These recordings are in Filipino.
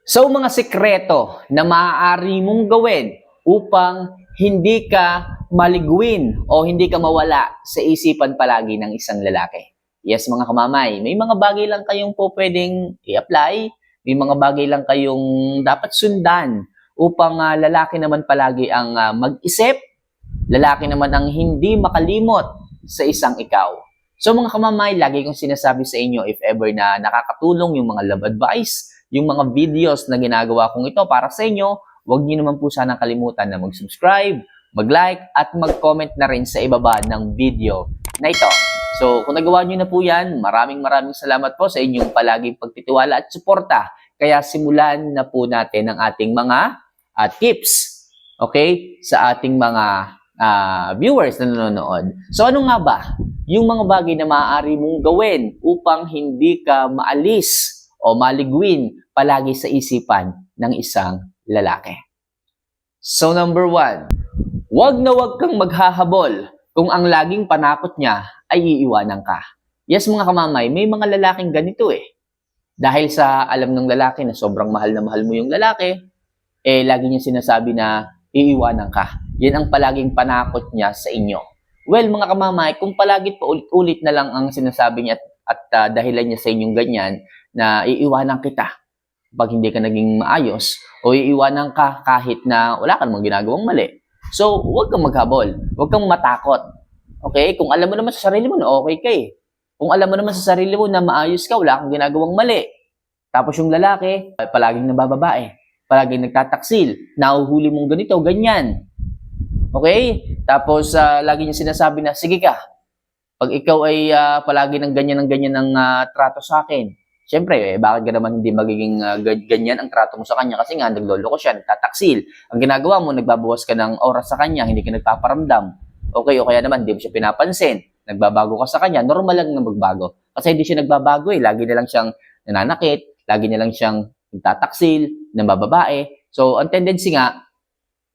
So, mga sikreto na maaari mong gawin upang hindi ka maliguin o hindi ka mawala sa isipan palagi ng isang lalaki. Yes, mga kamamay, may mga bagay lang kayong po pwedeng i-apply, may mga bagay lang kayong dapat sundan upang lalaki naman palagi ang mag-isip, lalaki naman ang hindi makalimot sa isang ikaw. So mga kamamay, lagi kong sinasabi sa inyo if ever na nakakatulong yung mga love advice, yung mga videos na ginagawa kong ito para sa inyo, huwag niyo naman po sana kalimutan na mag-subscribe, mag-like, at mag-comment na rin sa ibaba ng video na ito. So, kung nagawa niyo na po yan, maraming salamat po sa inyong palaging pagtitiwala at suporta. Kaya simulan na po natin ang ating mga tips, okay, sa ating mga viewers na nanonood. So, ano nga ba yung mga bagay na maaari mong gawin upang hindi ka maalis o maliguin palagi sa isipan ng isang lalaki? So, number 1, wag na wag kang maghahabol kung ang laging panakot niya ay iiwanan ka. Yes, mga kamamay, may mga lalaking ganito eh. Dahil sa alam ng lalaki na sobrang mahal na mahal mo yung lalaki, lagi niya sinasabi na iiwanan ka. Yan ang palaging panakot niya sa inyo. Well, mga kamamay, kung palagi pa ulit-ulit na lang ang sinasabi niya at dahilan niya sa inyong ganyan, na iiwanan kita pag hindi ka naging maayos o iiwanan ka kahit na wala ka namang ginagawang mali. So, huwag kang maghabol. Huwag kang matakot. Okay? Kung alam mo naman sa sarili mo na okay ka eh. Kung alam mo naman sa sarili mo na maayos ka, wala kang ginagawang mali. Tapos yung lalaki, palaging nabababae, palaging nagtataksil, nahuhuli mong ganito, ganyan. Okay? Tapos, lagi niya sinasabi na, sige ka, pag ikaw ay palagi ng ganyan ng trato sa akin, siyempre, bakit ka naman hindi magiging ganyan ang trato mo sa kanya? Kasi nga, nagloloko siya, nagtataksil. Ang ginagawa mo, nagbabawas ka ng oras sa kanya, hindi ka nagpaparamdam. Okay, o kaya naman, hindi mo siya pinapansin. Nagbabago ka sa kanya, normal lang na magbago. Kasi hindi siya nagbabago eh. Lagi na lang siyang nananakit, lagi na lang siyang nagtataksil, nambababae. So, ang tendency nga,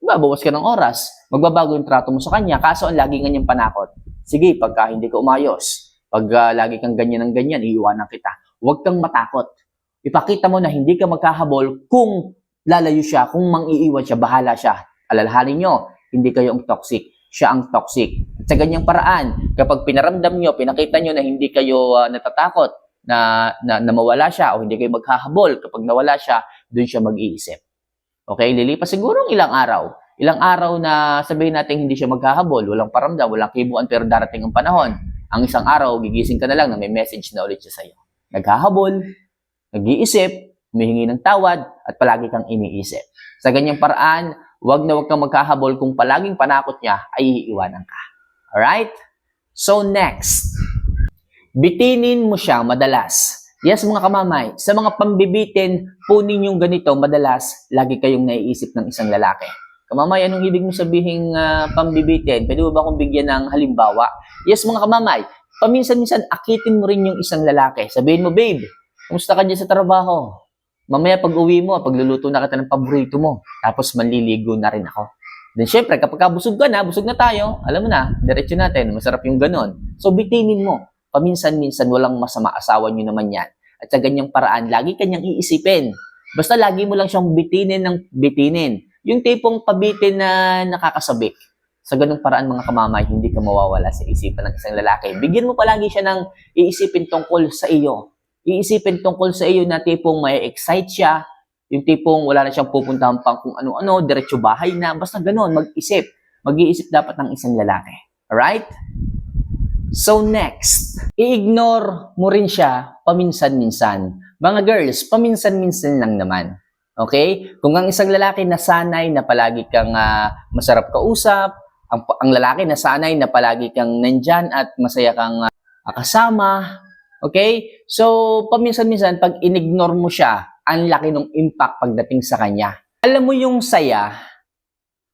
magbabawas ka ng oras, magbabago yung trato mo sa kanya, kaso ang lagi nga niyang panakot. Sige, pagka hindi ka umayos, pag lagi kang ganyan ng ganyan, iiwanan kita. Huwag kang matakot. Ipakita mo na hindi ka magkahabol kung lalayo siya, kung mang-iiwan siya, bahala siya. Alalahanin nyo, hindi kayo ang toxic, siya ang toxic. At sa ganyang paraan, kapag pinaramdam nyo, pinakita nyo na hindi kayo natatakot na mawala siya o hindi kayo maghahabol, kapag nawala siya, doon siya mag-iisip. Okay, lilipas siguro ilang araw. Ilang araw na sabihin natin hindi siya maghahabol, walang paramdam, walang kibuan, pero darating ang panahon. Ang isang araw, gigising ka na lang na may message na ulit siya sa'yo. Naghahabol, nag-iisip, humihingi ng tawad, at palagi kang iniisip. Sa ganyang paraan, wag na wag kang maghahabol kung palaging panakot niya ay iiwanan ka. Alright? So next, bitinin mo siya madalas. Yes, mga kamamay, sa mga pambibitin po ninyong ganito, madalas, lagi kayong naiisip ng isang lalaki. Kamamay, anong ibig mo sabihin pambibitin? Pwede mo ba akong bigyan ng halimbawa? Yes, mga kamamay, paminsan-minsan akitin mo rin yung isang lalaki. Sabihin mo, babe, kumusta ka dyan sa trabaho? Mamaya pag uwi mo, pagluluto na kita ng paborito mo. Tapos manliligo na rin ako. Then syempre, kapag busog ka na, busog na tayo, alam mo na, diretso natin, masarap yung ganon. So bitinin mo. Paminsan-minsan, walang masama, asawa nyo naman yan. At sa ganyang paraan, lagi kanyang iisipin. Basta lagi mo lang siyang bitinin ng bitinin. Yung tipong pabitin na nakakasabik. Sa ganung paraan, mga kamamay, hindi ka mawawala sa isipan ng isang lalaki. Bigyan mo palagi siya ng iisipin tungkol sa iyo. Iisipin tungkol sa iyo na tipong may excite siya. Yung tipong wala na siyang pupuntahan pang kung ano-ano, diretso bahay na. Basta ganun, mag-isip. Mag-iisip dapat ng isang lalaki. Alright? So next, i-ignore mo rin siya paminsan-minsan. Mga girls, paminsan-minsan lang naman. Okay? Kung ang isang lalaki nasanay na palagi kang masarap kausap, ang lalaki nasanay na palagi kang nandyan at masaya kang kasama, okay? So, paminsan-minsan, pag in-ignore mo siya, ang laki ng impact pagdating sa kanya. Alam mo yung saya,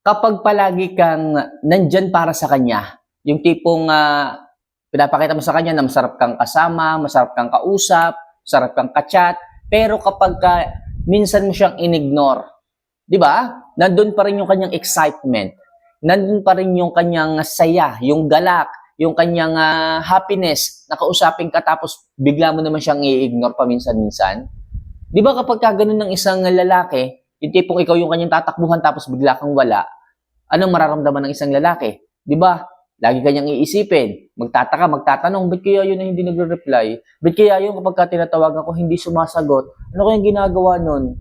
kapag palagi kang nandyan para sa kanya, yung tipong pinapakita mo sa kanya na masarap kang kasama, masarap kang kausap, masarap kang kachat, pero kapag minsan mo siyang in-ignore, di ba? Nandun pa rin yung kanyang excitement. Nandun pa rin yung kanyang saya, yung galak, yung kanyang happiness. Nakausapin ka tapos bigla mo naman siyang i-ignore paminsan-minsan. Di ba kapag ka ganun ng isang lalaki, yung tipong ikaw yung kanyang tatakbuhan tapos bigla kang wala, anong mararamdaman ng isang lalaki? Di ba? Lagi kanyang iisipin, magtataka, magtatanong, ba't kaya yun na hindi nagre-reply? Ba't kaya yun kapag ka tinatawagan ko hindi sumasagot? Ano kayang ginagawa nun?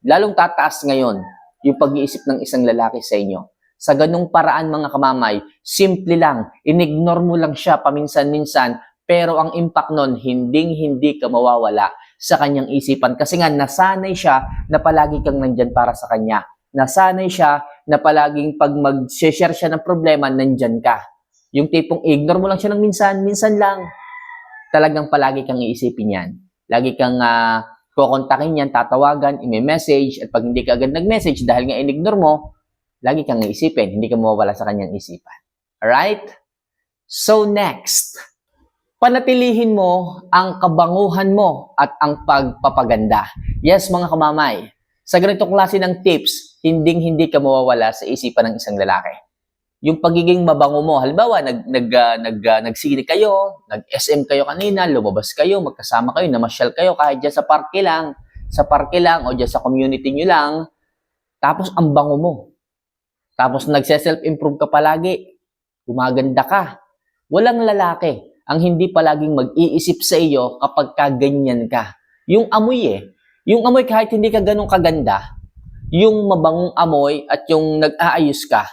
Lalong tataas ngayon yung pag-iisip ng isang lalaki sa inyo. Sa ganung paraan mga kamamay, simple lang, inignore mo lang siya paminsan-minsan, pero ang impact nun, hindi ka mawawala sa kanyang isipan. Kasi nga, nasanay siya na palagi kang nandyan para sa kanya. Nasanay siya na palaging pag mag-share siya ng problema, nandyan ka. Yung tipong ignore mo lang siya ng minsan lang, talagang palagi kang iisipin yan. Lagi kang kukontakin yan, tatawagan, i-message, at pag hindi ka agad nag-message dahil nga in-ignore mo, lagi kang iisipin, hindi ka mawawala sa kanyang isipan. Alright? So next, panatilihin mo ang kabanguhan mo at ang pagpapaganda. Yes, mga kamamay, sa ganitong klase ng tips, hindi ka mawawala sa isipan ng isang lalaki. Yung pagiging mabango mo, halimbawa, nagsili kayo, nag-SM kayo kanina, lumabas kayo, magkasama kayo, namasyal kayo, kahit dyan sa parke lang, o dyan sa community nyo lang, tapos ang bango mo. Tapos nagse-self-improve ka palagi, gumaganda ka. Walang lalaki ang hindi palaging mag-iisip sa iyo kapag kaganyan ka. Yung amoy yung amoy kahit hindi ka ganun kaganda, yung mabangong amoy at yung nag-aayos ka,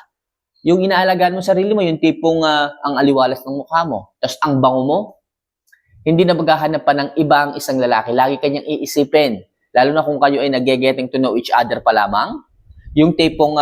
yung inaalagaan mo sarili mo, yung tipong ang aliwalas ng mukha mo, tapos ang bango mo, hindi na maghahanap pa ng ibang isang lalaki. Lagi kanyang iisipin. Lalo na kung kayo ay nag-getting to know each other pa lamang. Yung tipong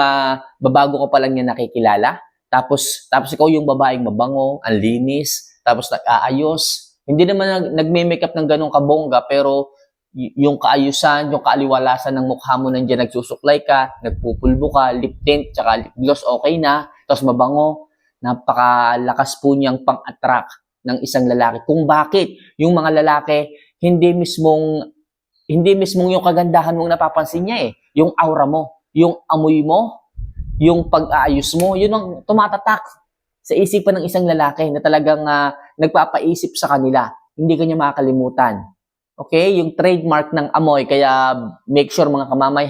babago ko pa lang niya nakikilala. Tapos ikaw yung babaeng mabango, ang linis, tapos nag-aayos. Hindi naman nagme-makeup ng ganong kabongga, pero yung kaayusan, yung kaaliwalasan ng mukha mo nandiyan, nagsusuklay ka, nagpupulbo ka, lip tint, tsaka lip gloss, okay na, tapos mabango, napakalakas po niyang pang-attract ng isang lalaki. Kung bakit yung mga lalaki, hindi mismong yung kagandahan mong napapansin niya yung aura mo, yung amoy mo, yung pag-aayos mo, yun ang tumatatak sa isipan ng isang lalaki na talagang nagpapaisip sa kanila. Hindi kanya makakalimutan. Okay? Yung trademark ng amoy. Kaya make sure mga kamamay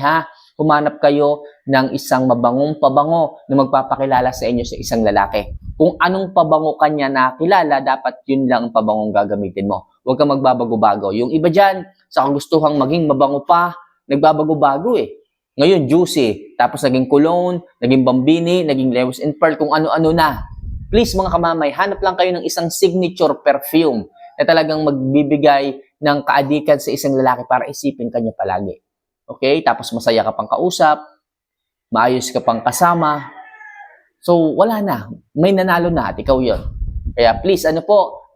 humanap kayo ng isang mabangong pabango na magpapakilala sa inyo sa isang lalaki. Kung anong pabango kanya nakilala, dapat yun lang ang pabangong gagamitin mo. Huwag kang magbabago-bago. Yung iba dyan, sa kagustuhang maging mabango pa, nagbabago-bago Ngayon, juicy. Tapos naging cologne, naging bambini, naging Lewis and Pearl, kung ano-ano na. Please mga kamamay, hanap lang kayo ng isang signature perfume na talagang magbibigay ng kaadikan sa isang lalaki para isipin kanya palagi. Okay? Tapos masaya ka pang kausap, maayos ka pang kasama. So, wala na. May nanalo na at ikaw yun. Kaya please,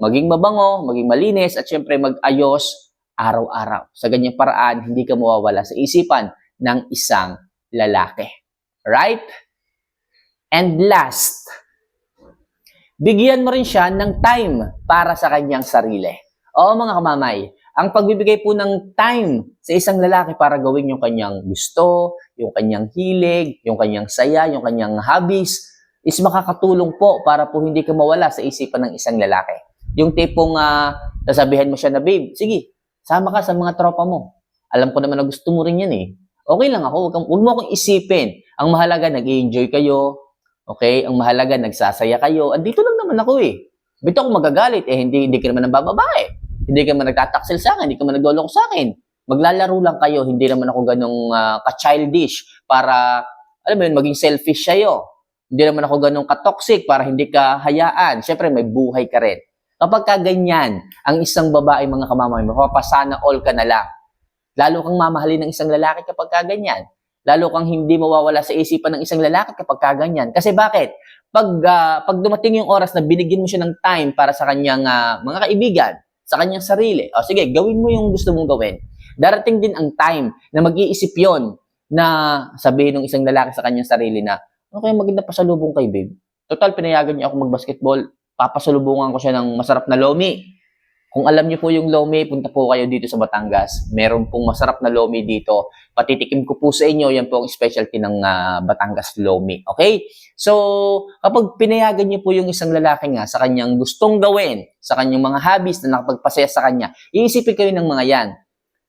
maging mabango, maging malinis, at syempre mag-ayos araw-araw. Sa ganyang paraan, hindi ka mawawala sa isipan ng isang lalaki. Right? And last, bigyan mo rin siya ng time para sa kanyang sarili. Oo mga kamamay, ang pagbibigay po ng time sa isang lalaki para gawin yung kanyang gusto, yung kanyang hilig, yung kanyang saya, yung kanyang hobbies, is makakatulong po para po hindi ka mawala sa isipan ng isang lalaki. Yung tipong sasabihan mo siya na, babe, sige, sama ka sa mga tropa mo. Alam ko naman na gusto mo rin yan Okay lang ako, huwag mo akong isipin. Ang mahalaga, nag-i-enjoy kayo. Okay? Ang mahalaga, nagsasaya kayo. Andito lang naman ako Bito ako magagalit, hindi ka naman ang babae. Hindi ka naman nagtataksil sa akin, hindi ka naman nagloloko sa akin. Maglalaro lang kayo, hindi naman ako ganong ka-childish para, alam mo yun, maging selfish sa'yo. Hindi naman ako ganong ka-toxic para hindi ka hayaan. Siyempre, may buhay ka rin. Kapag kaganyan, ang isang babae, mga kamamay, mapapasana all ka na lang. Lalo kang mamahalin ng isang lalaki kapag kaganyan. Lalo kang hindi mawawala sa isipan ng isang lalaki kapag kaganyan. Kasi bakit? Pag dumating yung oras na binigyan mo siya ng time para sa kanyang mga kaibigan, sa kanyang sarili, sige, gawin mo yung gusto mong gawin. Darating din ang time na mag-iisip yon na sabihin ng isang lalaki sa kanyang sarili na, okay, maganda pasalubong kay babe. Total, pinayagan niya ako mag-basketball. Papasalubungan ko siya ng masarap na lomi. Kung alam niyo po yung lomi, punta po kayo dito sa Batangas. Meron pong masarap na lomi dito. Patitikim ko po sa inyo, yan po ang specialty ng Batangas lomi. Okay? So, kapag pinayagan niyo po yung isang lalaki nga sa kanyang gustong gawin, sa kanyang mga hobbies na nakapagpasaya sa kanya, iisipin kayo ng mga yan.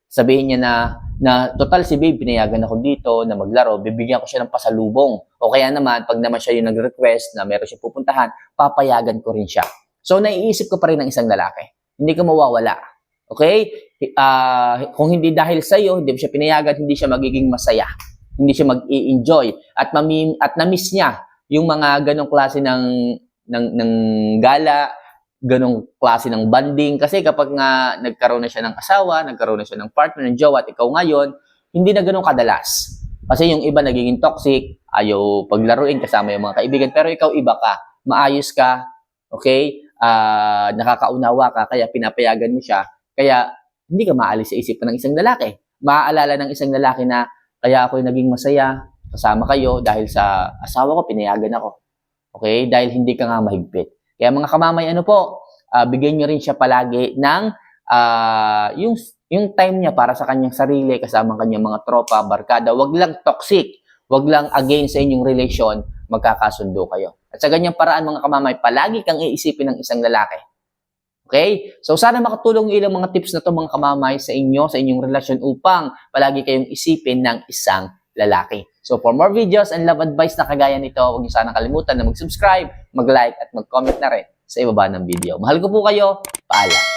Sabihin niya na, na total si babe, pinayagan ako dito na maglaro, bibigyan ko siya ng pasalubong. O kaya naman, pag naman siya yung nag-request na meron siya pupuntahan, papayagan ko rin siya. So, naiisip ko pa rin ng isang lalaki. Hindi ka mawawala. Okay? Kung hindi dahil sa'yo, hindi mo siya pinayagan, hindi siya magiging masaya. Hindi siya mag-i-enjoy. At na-miss niya yung mga ganong klase ng gala, ganong klase ng banding. Kasi kapag nga nagkaroon na siya ng asawa, nagkaroon na siya ng partner, ng jowa, at ikaw ngayon, hindi na ganong kadalas. Kasi yung iba nagiging toxic, ayaw paglaruin kasama yung mga kaibigan, pero ikaw iba ka, maayos ka, okay? Nakakaunawa ka, kaya pinapayagan mo siya, kaya hindi ka maalis sa isipan ng isang lalaki. Maaalala ng isang lalaki na, kaya ako'y naging masaya, kasama kayo, dahil sa asawa ko, pinayagan ako. Okay? Dahil hindi ka nga mahigpit. Kaya mga kamamay, bigyan nyo rin siya palagi ng yung time niya para sa kanyang sarili, kasama kanyang mga tropa, barkada. Wag lang toxic, wag lang against sa inyong relasyon, magkakasundo kayo. At sa ganyang paraan mga kamamay, palagi kang iisipin ng isang lalaki. Okay? So sana makatulong yung ilang mga tips na to mga kamamay sa inyo, sa inyong relasyon upang palagi kayong isipin ng isang lalaki. So for more videos and love advice na kagaya nito, huwag niyo sana kalimutan na mag-subscribe, mag-like at mag-comment na rin sa ibaba ng video. Mahal ko po kayo. Paalam.